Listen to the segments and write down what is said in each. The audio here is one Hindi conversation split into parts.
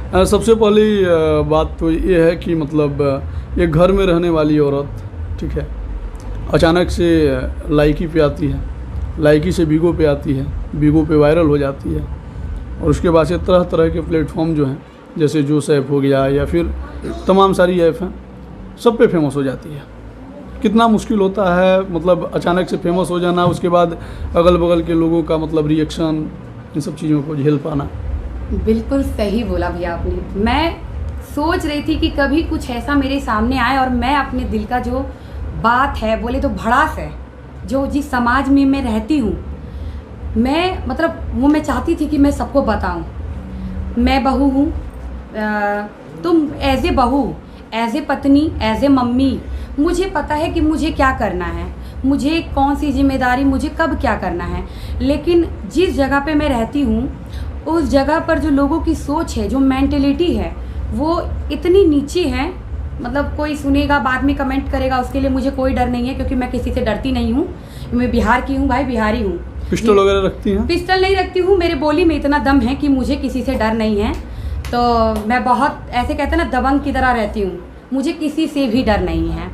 सबसे पहली बात तो ये है कि मतलब एक घर में रहने वाली औरत, ठीक है, अचानक से लाइकी पे आती है, लाइकी से बिगो पे आती है, बिगो पे वायरल हो जाती है, और उसके बाद से तरह तरह के प्लेटफॉर्म जो हैं, जैसे जोश ऐप हो गया या फिर तमाम सारी ऐप हैं, सब पे फेमस हो जाती है। कितना मुश्किल होता है मतलब अचानक से फेमस हो जाना, उसके बाद अगल बगल के लोगों का मतलब रिएक्शन, इन सब चीज़ों को झेल पाना। बिल्कुल सही बोला भैया आपने। मैं सोच रही थी कि कभी कुछ ऐसा मेरे सामने आए और मैं अपने दिल का जो बात है, बोले तो भड़ास है, जो जिस समाज में मैं रहती हूँ, मैं मतलब वो मैं चाहती थी कि मैं सबको बताऊँ। मैं बहू हूँ, तुम एज ए बहू, एज ए पत्नी, एज ए मम्मी, मुझे पता है कि मुझे क्या करना है, मुझे कौन सी जिम्मेदारी, मुझे कब क्या करना है। लेकिन जिस जगह पे मैं रहती हूँ, उस जगह पर जो लोगों की सोच है, जो मेंटेलिटी है, वो इतनी नीची है। मतलब कोई सुनेगा बाद में कमेंट करेगा, उसके लिए मुझे कोई डर नहीं है, क्योंकि मैं किसी से डरती नहीं हूँ। मैं बिहार की हूँ भाई, बिहारी हूँ। पिस्टल वगैरह रखती हैं? पिस्टल नहीं रखती हूँ, मेरे बोली में इतना दम है कि मुझे किसी से डर नहीं है। तो मैं बहुत ऐसे कहते हैं ना, दबंग की तरह रहती हूँ, मुझे किसी से भी डर नहीं है।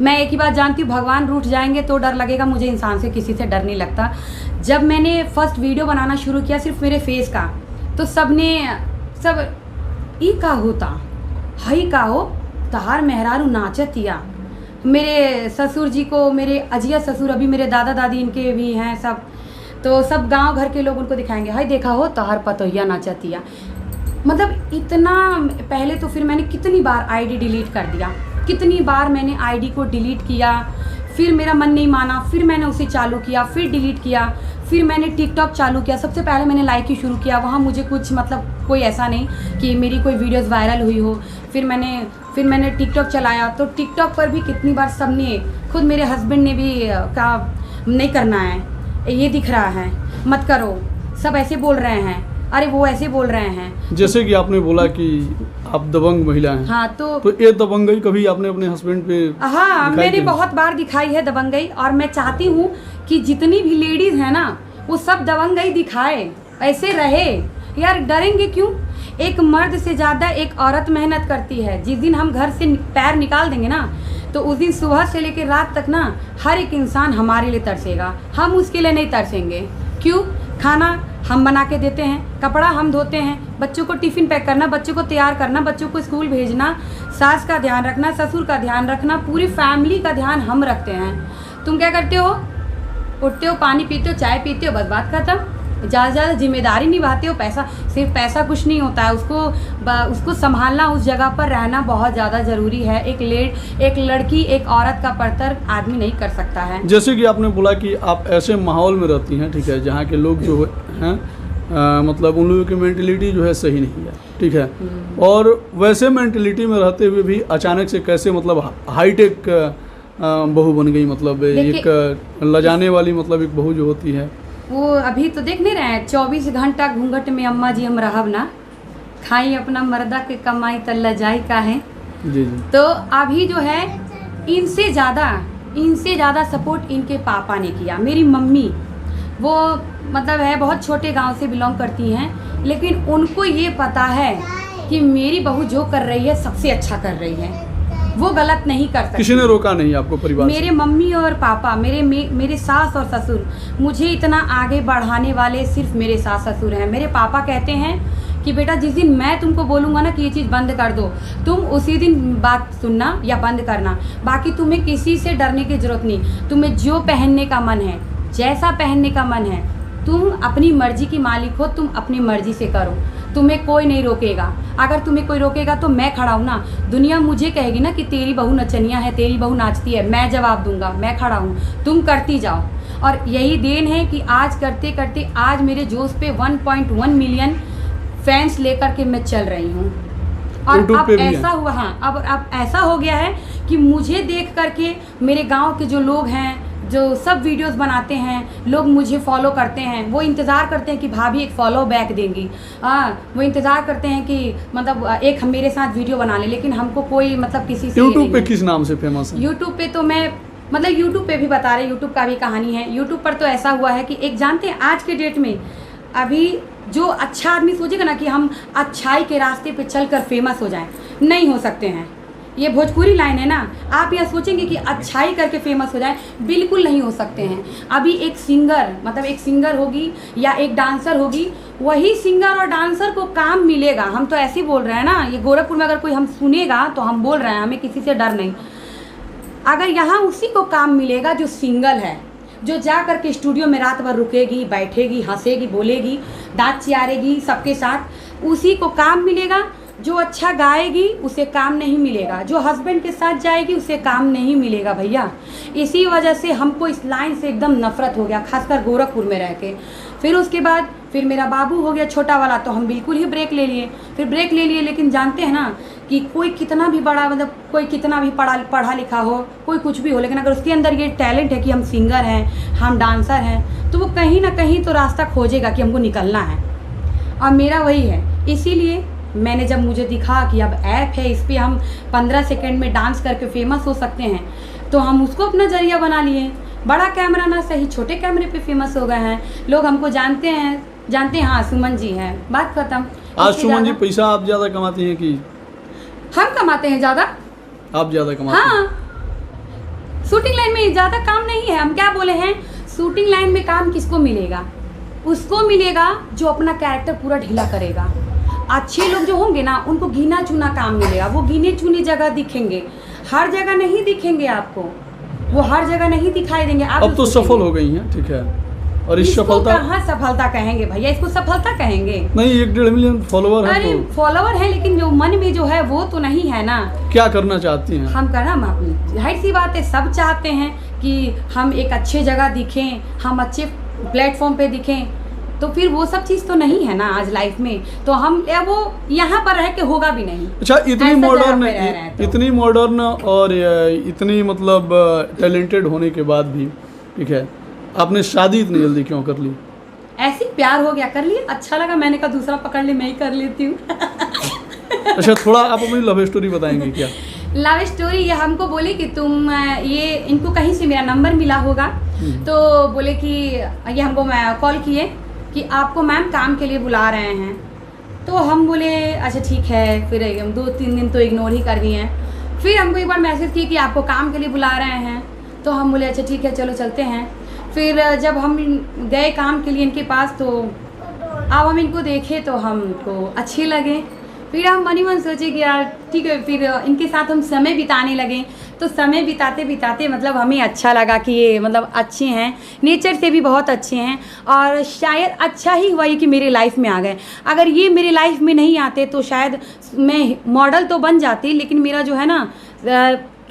मैं एक ही बात जानती हूँ, भगवान रूठ जाएंगे तो डर लगेगा, मुझे इंसान से किसी से डर नहीं लगता। जब मैंने फर्स्ट वीडियो बनाना शुरू किया सिर्फ मेरे फेस का, तो सब ई का होता हई का हो तहार मेहरारू नाचतिया। मेरे ससुर जी को, मेरे अजिया ससुर, अभी मेरे दादा दादी इनके भी हैं सब, तो सब गांव घर के लोग उनको दिखाएंगे, हाय देखा हो तहार पतोहिया नाचतिया। मतलब इतना पहले तो फिर मैंने कितनी बार आईडी डिलीट कर दिया, कितनी बार मैंने आईडी को डिलीट किया, फिर मेरा मन नहीं माना, फिर मैंने उसे चालू किया, फिर डिलीट किया, फिर मैंने टिकटॉक चालू किया। सबसे पहले मैंने लाइक ही शुरू किया, वहाँ मुझे कुछ मतलब कोई ऐसा नहीं कि मेरी कोई वीडियोस वायरल हुई हो। फिर मैंने टिकटॉक चलाया, तो टिकटॉक पर भी कितनी बार सबने, खुद मेरे हस्बैंड ने भी कहा नहीं करना है, ये दिख रहा है मत करो, सब ऐसे बोल रहे हैं, अरे वो ऐसे बोल रहे हैं। जैसे कि आपने बोला कि आप दबंग महिला हैं, हाँ, तो ये दबंगई कभी आपने अपने हस्बैंड पे? हाँ, मैंने बहुत बार दिखाई है दबंगई, और मैं चाहती हूँ कि जितनी भी लेडीज है ना, वो सब दबंगई दिखाए, ऐसे रहे यार। डरेंगे क्यों? एक मर्द से ज़्यादा एक औरत मेहनत करती है। जिस दिन हम घर से पैर निकाल देंगे ना, तो उस दिन सुबह से लेकर रात तक ना हर एक इंसान हमारे लिए तरसेगा, हम उसके लिए नहीं तरसेंगे। क्यों? खाना हम बना के देते हैं, कपड़ा हम धोते हैं, बच्चों को टिफ़िन पैक करना, बच्चों को तैयार करना, बच्चों को स्कूल भेजना, सास का ध्यान रखना, ससुर का ध्यान रखना, पूरी फैमिली का ध्यान हम रखते हैं। तुम क्या करते हो? उठते हो, पानी पीते हो, चाय पीते हो, बस बात खत्म। ज़्यादा से ज़्यादा जिम्मेदारी निभाते हो। सिर्फ पैसा कुछ नहीं होता है, उसको संभालना, उस जगह पर रहना बहुत ज़्यादा ज़रूरी है। एक लड़की, एक औरत का परतर आदमी नहीं कर सकता है। जैसे कि आपने बोला कि आप ऐसे माहौल में रहती हैं, ठीक है, जहाँ के लोग जो हैं मतलब उन लोगों की मेंटलिटी जो है सही नहीं है, ठीक है, और वैसे मेंटलिटी में रहते हुए भी अचानक से कैसे मतलब हाईटेक बहू बन गई, मतलब एक लजाने वाली मतलब एक बहू जो होती है। वो अभी तो देख नहीं रहे हैं, 24 घंटा घूंघट में अम्मा जी हम रहब ना, खाई अपना मर्दा के कमाई त लजाई का है। जी। तो अभी जो है इनसे ज़्यादा सपोर्ट इनके पापा ने किया। मेरी मम्मी वो मतलब है बहुत छोटे गांव से बिलोंग करती हैं, लेकिन उनको ये पता है कि मेरी बहू जो कर रही है सबसे अच्छा कर रही है, वो गलत नहीं कर सकती। किसी ने रोका नहीं आपको परिवार मेरे मम्मी और पापा, मेरे सास और ससुर, मुझे इतना आगे बढ़ाने वाले सिर्फ मेरे सास ससुर हैं। मेरे पापा कहते हैं कि बेटा जिस दिन मैं तुमको बोलूँगा ना कि ये चीज़ बंद कर दो, तुम उसी दिन बात सुनना या बंद करना, बाकी तुम्हें किसी से डरने की ज़रूरत नहीं। तुम्हें जो पहनने का मन है, जैसा पहनने का मन है, तुम अपनी मर्जी की मालिक हो, तुम अपनी मर्जी से करो, तुम्हें कोई नहीं रोकेगा। अगर तुम्हें कोई रोकेगा तो मैं खड़ा हूँ ना। दुनिया मुझे कहेगी ना कि तेरी बहू नचनिया है, तेरी बहू नाचती है, मैं जवाब दूंगा, मैं खड़ा हूँ, तुम करती जाओ। और यही देन है कि आज करते करते आज मेरे जोश पे 1.1 मिलियन फैंस लेकर के मैं चल रही हूँ। और अब ऐसा हुआ, हाँ, अब ऐसा हो गया है कि मुझे देख करके मेरे गाँव के जो लोग हैं, जो सब वीडियोस बनाते हैं, लोग मुझे फॉलो करते हैं, वो इंतज़ार करते हैं कि भाभी एक फॉलो बैक देंगी। वो इंतज़ार करते हैं कि मतलब एक मेरे साथ वीडियो बना ले, लेकिन हमको कोई मतलब किसी से। यूट्यूब पे किस नाम से फेमस है? यूट्यूब पे तो मैं मतलब यूट्यूब पे भी बता रहे, यूट्यूब का भी कहानी है। यूट्यूब पर तो ऐसा हुआ है कि एक जानते हैं आज के डेट में अभी जो अच्छा आदमी सोचेगा ना कि हम अच्छाई के रास्ते पे चलकर फेमस हो जाएं, नहीं हो सकते हैं। ये भोजपुरी लाइन है ना, आप यह सोचेंगे कि अच्छाई करके फेमस हो जाए, बिल्कुल नहीं हो सकते हैं। अभी एक सिंगर, मतलब एक सिंगर होगी या एक डांसर होगी, वही सिंगर और डांसर को काम मिलेगा। हम तो ऐसे ही बोल रहे हैं ना, ये गोरखपुर में अगर कोई हम सुनेगा तो हम बोल रहे हैं, हमें किसी से डर नहीं। अगर यहाँ उसी को काम मिलेगा जो सिंगल है, जो जा कर के स्टूडियो में रात भर रुकेगी, बैठेगी, हंसेगी, बोलेगी, दांत चियारेगी सबके साथ, उसी को काम मिलेगा। जो अच्छा गाएगी उसे काम नहीं मिलेगा, जो हस्बैंड के साथ जाएगी उसे काम नहीं मिलेगा भैया। इसी वजह से हमको इस लाइन से एकदम नफरत हो गया, खासकर गोरखपुर में रह के। फिर उसके बाद फिर मेरा बाबू हो गया छोटा वाला, तो हम बिल्कुल ही ब्रेक ले लिए। फिर ब्रेक ले लिए, लेकिन जानते हैं ना कि कोई कितना भी बड़ा, मतलब कोई कितना भी पढ़ा लिखा हो, कोई कुछ भी हो, लेकिन अगर उसके अंदर ये टैलेंट है कि हम सिंगर हैं, हम डांसर हैं, तो वो कहीं ना कहीं तो रास्ता खोजेगा कि हमको निकलना है। और मेरा वही है। इसीलिए मैंने जब मुझे दिखा कि अब ऐप है, इस पर हम 15 सेकेंड में डांस करके फेमस हो सकते हैं, तो हम उसको अपना जरिया बना लिए। बड़ा कैमरा ना सही, छोटे कैमरे पे फेमस हो गए हैं, लोग हमको जानते हैं। हाँ, सुमन जी हैं, बात खत्म। आज सुमन जी पैसा आप ज़्यादा कमाती हैं कि हम कमाते हैं ज़्यादा? आप ज़्यादा कमाते हैं? हाँ, शूटिंग लाइन में ज़्यादा काम नहीं है। हम क्या बोले हैं, शूटिंग लाइन में काम किसको मिलेगा? उसको मिलेगा जो अपना कैरेक्टर पूरा ढीला करेगा। अच्छे लोग जो होंगे ना, उनको गिना चुना काम मिलेगा, वो गिने चुने जगह दिखेंगे, हर जगह नहीं दिखेंगे आपको, वो हर जगह नहीं दिखाई देंगे। आप अब तो सफल हो गई हैं, ठीक है। और इस सफलता, कहाँ सफलता कहेंगे भैया, इसको सफलता कहेंगे नहीं। 1-1.5 मिलियन फॉलोवर है, तो फॉलोवर है, लेकिन जो मन में जो है वो तो नहीं है ना। क्या करना चाहती हैं? हम करना, जाहिर सी बात है, सब चाहते हैं कि हम एक अच्छे जगह दिखें, हम अच्छे प्लेटफॉर्म पे दिखें, तो फिर वो सब चीज़ तो नहीं है ना आज लाइफ में। तो हम वो यहाँ पर रह के होगा भी नहीं। अच्छा, इतनी मॉडर्न और इतनी मतलब टैलेंटेड होने के बाद भी, ठीक है, आपने शादी इतनी जल्दी क्यों कर ली? ऐसे प्यार हो गया, कर लिया, अच्छा लगा, मैंने कहा दूसरा पकड़ ले, मैं ही कर लेती हूँ। अच्छा, थोड़ा आप अपनी लव स्टोरी बताएंगे क्या? लव स्टोरी, ये हमको बोले कि तुम ये, इनको कहीं से मेरा नंबर मिला होगा, तो बोले कि ये हमको कॉल किए कि आपको मैम काम के लिए बुला रहे हैं। तो हम बोले अच्छा ठीक है। फिर हम 2-3 दिन तो इग्नोर ही कर दिए हैं। फिर हमको एक बार मैसेज किए कि आपको काम के लिए बुला रहे हैं, तो हम बोले अच्छा ठीक है, चलो चलते हैं। फिर जब हम गए काम के लिए इनके पास, तो अब हम इनको देखे तो हमको अच्छे लगे। फिर हम मन ही मन सोचे कि यार ठीक है, फिर इनके साथ हम समय बिताने लगे। तो समय बिताते बिताते मतलब हमें अच्छा लगा कि ये मतलब अच्छे हैं, नेचर से भी बहुत अच्छे हैं, और शायद अच्छा ही हुआ ये कि मेरे लाइफ में आ गए। अगर ये मेरे लाइफ में नहीं आते तो शायद मैं मॉडल तो बन जाती, लेकिन मेरा जो है ना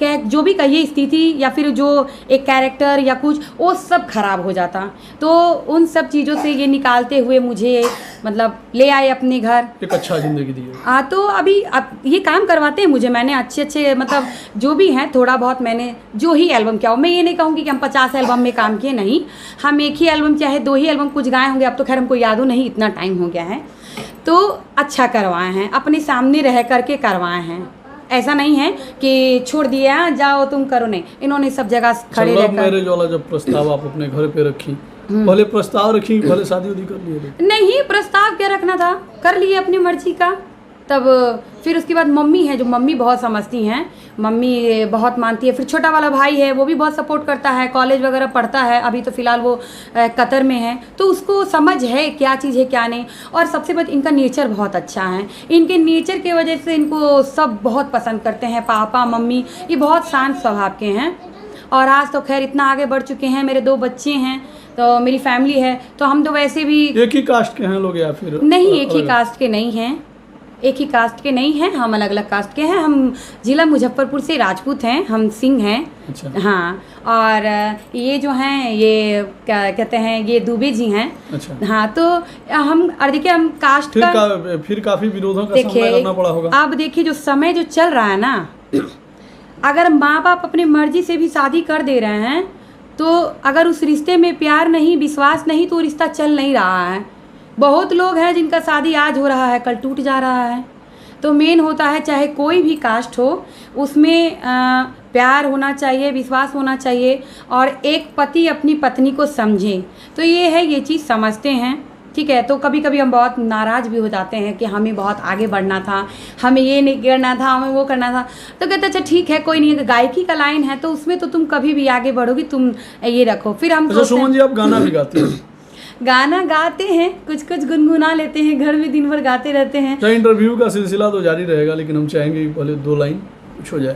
जो भी कहिए स्थिति या फिर जो एक कैरेक्टर या कुछ, वो सब खराब हो जाता। तो उन सब चीज़ों से ये निकालते हुए मुझे मतलब ले आए अपने घर, एक अच्छा ज़िंदगी दी है। तो अभी अब ये काम करवाते हैं मुझे। मैंने अच्छे मतलब जो भी हैं थोड़ा बहुत मैंने जो ही एल्बम किया हो, मैं ये नहीं कहूँगी कि हम 50 एल्बम में काम किए, नहीं, हम एक ही एल्बम चाहे 2 ही एल्बम कुछ गाए होंगे, अब तो खैर हमको याद हो नहीं, इतना टाइम हो गया है। तो अच्छा करवाए हैं, अपने सामने रह करके करवाए हैं, ऐसा नहीं है कि छोड़ दिया जाओ तुम करो, नहीं, इन्होंने सब जगह खड़े रहकर। मैरिज वाला जब प्रस्ताव आप अपने घर पे रखी, पहले प्रस्ताव रखी, पहले शादी उदी कर लिए? नहीं, प्रस्ताव क्या रखना था, कर लिए अपनी मर्जी का। तब फिर उसके बाद मम्मी है, जो मम्मी बहुत समझती हैं, मम्मी बहुत मानती है। फिर छोटा वाला भाई है, वो भी बहुत सपोर्ट करता है, कॉलेज वगैरह पढ़ता है, अभी तो फ़िलहाल वो कतर में है, तो उसको समझ है क्या चीज़ है क्या नहीं। और सबसे बड़ा इनका नेचर बहुत अच्छा है, इनके नेचर की वजह से इनको सब बहुत पसंद करते हैं, पापा मम्मी, ये बहुत शांत स्वभाव के हैं। और आज तो खैर इतना आगे बढ़ चुके हैं, मेरे 2 बच्चे हैं, तो मेरी फैमिली है, तो हम तो वैसे भी एक ही कास्ट के हैं लोग या फिर नहीं? एक ही कास्ट के नहीं हैं, एक ही कास्ट के नहीं हैं, हम अलग अलग कास्ट के हैं। हम ज़िला मुजफ्फरपुर से राजपूत हैं, हम सिंह हैं। अच्छा। हाँ, और ये जो हैं ये क्या कहते हैं, ये दुबे जी हैं। अच्छा। हाँ, तो हम और देखिए हम कास्ट फिर काफ़ी विरोधों का सामना करना पड़ा होगा। आप देखिए जो समय जो चल रहा है ना, अगर माँ बाप अपनी मर्जी से भी शादी कर दे रहे हैं, तो अगर उस रिश्ते में प्यार नहीं, विश्वास नहीं, तो रिश्ता चल नहीं रहा है। बहुत लोग हैं जिनका शादी आज हो रहा है, कल टूट जा रहा है। तो मेन होता है चाहे कोई भी कास्ट हो, उसमें प्यार होना चाहिए, विश्वास होना चाहिए, और एक पति अपनी पत्नी को समझे। तो ये है, ये चीज़ समझते हैं, ठीक है। तो कभी कभी हम बहुत नाराज़ भी हो जाते हैं कि हमें बहुत आगे बढ़ना था, हमें ये नहीं करना था, हमें वो करना था। तो कहते अच्छा ठीक है कोई नहीं, गायकी का लाइन है तो उसमें तो तुम कभी भी आगे बढ़ोगी, तुम ये रखो। फिर हम अच्छा सुमन जी, आप गाना भी गाती हैं? गाना गाते हैं, कुछ कुछ गुनगुना लेते हैं, घर में दिन भर गाते रहते हैं। अच्छा, इंटरव्यू का सिलसिला तो जारी रहेगा, लेकिन हम चाहेंगे कि पहले 2 लाइन कुछ हो जाए।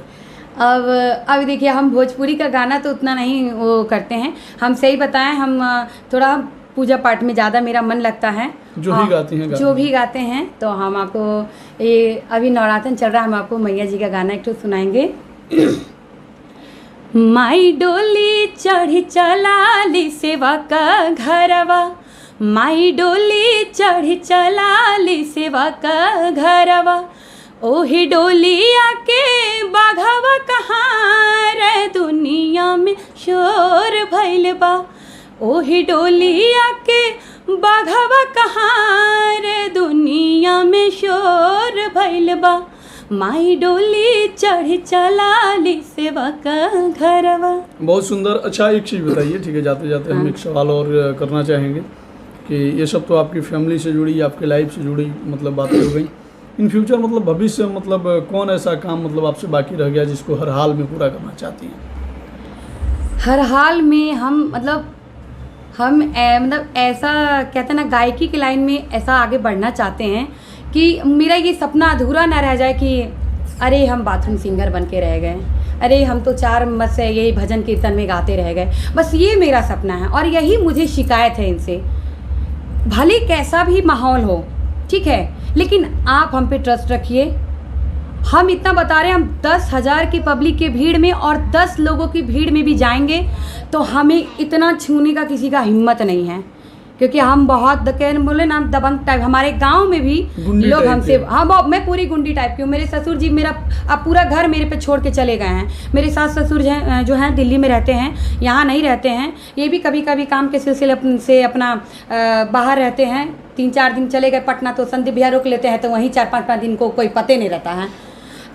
अब देखिए, हम भोजपुरी का गाना तो उतना नहीं वो करते हैं। हम सही बताएं, हम थोड़ा पूजा पाठ में ज़्यादा मेरा मन लगता है। जो भी गाती हैं जो भी गाते हैं, तो हम आपको ये अभी नवरात्र चल रहा है, हम आपको मैया जी का गाना एक तो सुनाएंगे। माई डोली चढ़ी चलाली सेवा का घरवा, माई डोली चढ़ी चलाली सेवा का घरवा, ओही डोलिया के बाघवा कहाँ रे दुनिया में शोर भइल बा, ओही डोलिया के बाघवा कहाँ रे दुनिया में शोर भइल बा, माई डोली चढ़ी चलाली सेवा का घरवा। बहुत सुंदर। अच्छा, एक चीज़ बताइए, ठीक है, जाते जाते हम एक सवाल और करना चाहेंगे कि ये सब तो आपकी फैमिली से जुड़ी, आपके लाइफ से जुड़ी मतलब बातें हो गई। इन फ्यूचर मतलब भविष्य मतलब कौन ऐसा काम मतलब आपसे बाकी रह गया जिसको हर हाल में पूरा करना चाहती हैं? हर हाल में हम मतलब ऐसा कहते हैं ना, गायकी की लाइन में ऐसा आगे बढ़ना चाहते हैं कि मेरा ये सपना अधूरा ना रह जाए कि अरे हम बाथरूम सिंगर बन के रह गए, अरे हम तो 4 मत से यही भजन कीर्तन में गाते रह गए। बस ये मेरा सपना है और यही मुझे शिकायत है इनसे। भले कैसा भी माहौल हो, ठीक है, लेकिन आप हम पे ट्रस्ट रखिए। हम इतना बता रहे हैं, हम 10,000 की पब्लिक की भीड़ में और 10 लोगों की भीड़ में भी जाएंगे तो हमें इतना छूने का किसी का हिम्मत नहीं है, क्योंकि हम बहुत बोले ना दबंग टाइप। हमारे गांव में भी लोग हमसे, हाँ मैं पूरी गुंडी टाइप की हूँ। मेरे ससुर जी मेरा अब पूरा घर मेरे पे छोड़ के चले गए हैं। मेरे सास ससुर जो हैं दिल्ली में रहते हैं, यहाँ नहीं रहते हैं। ये भी कभी कभी काम के सिलसिले से अपना बाहर रहते हैं। 3-4 दिन चले गए पटना, तो संदीप भैया रोक लेते हैं, तो वहीं 4-5 दिन को कोई पते नहीं रहता है।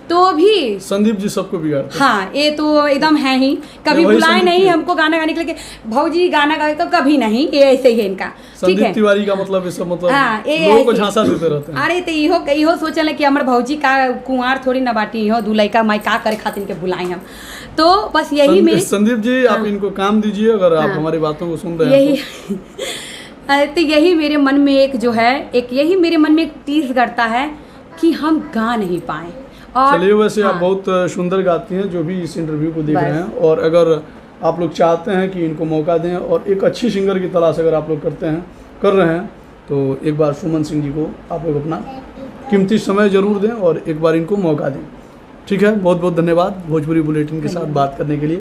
तो भी संदीप जी सबको बिगाड़ते हैं। हाँ, ये तो एकदम है ही। कभी बुलाए नहीं हमको गाना गाने के लिए, भौजी गाना गाए, तो कभी नहीं। ये ऐसे ही है इनका, ठीक है। तिवारी का मतलब सब मतलब हाँ, लोगों को झांसा देते रहते हैं। अरे तो इहो सोचल कि हमारे भौजी का कुंवार थोड़ी न बाटी, इहो दूल्हा का मैं का करे खातिर के बुलाई हम। तो बस यही मेरी। संदीप जी, आप इनको काम दीजिए, अगर आप हमारी बातों को सुन रहे हैं तो यही मेरे मन में एक जो है, यही मेरे मन में एक तीर करता है कि हम गा नहीं पाए। चलिए, वैसे आप बहुत सुंदर गाती हैं, जो भी इस इंटरव्यू को देख रहे हैं। और अगर आप लोग चाहते हैं कि इनको मौका दें और एक अच्छी सिंगर की तलाश अगर आप लोग कर रहे हैं, तो एक बार सुमन सिंह जी को आप लोग अपना कीमती समय ज़रूर दें और एक बार इनको मौका दें। ठीक है, बहुत बहुत धन्यवाद भोजपुरी बुलेटिन के साथ बात करने के लिए।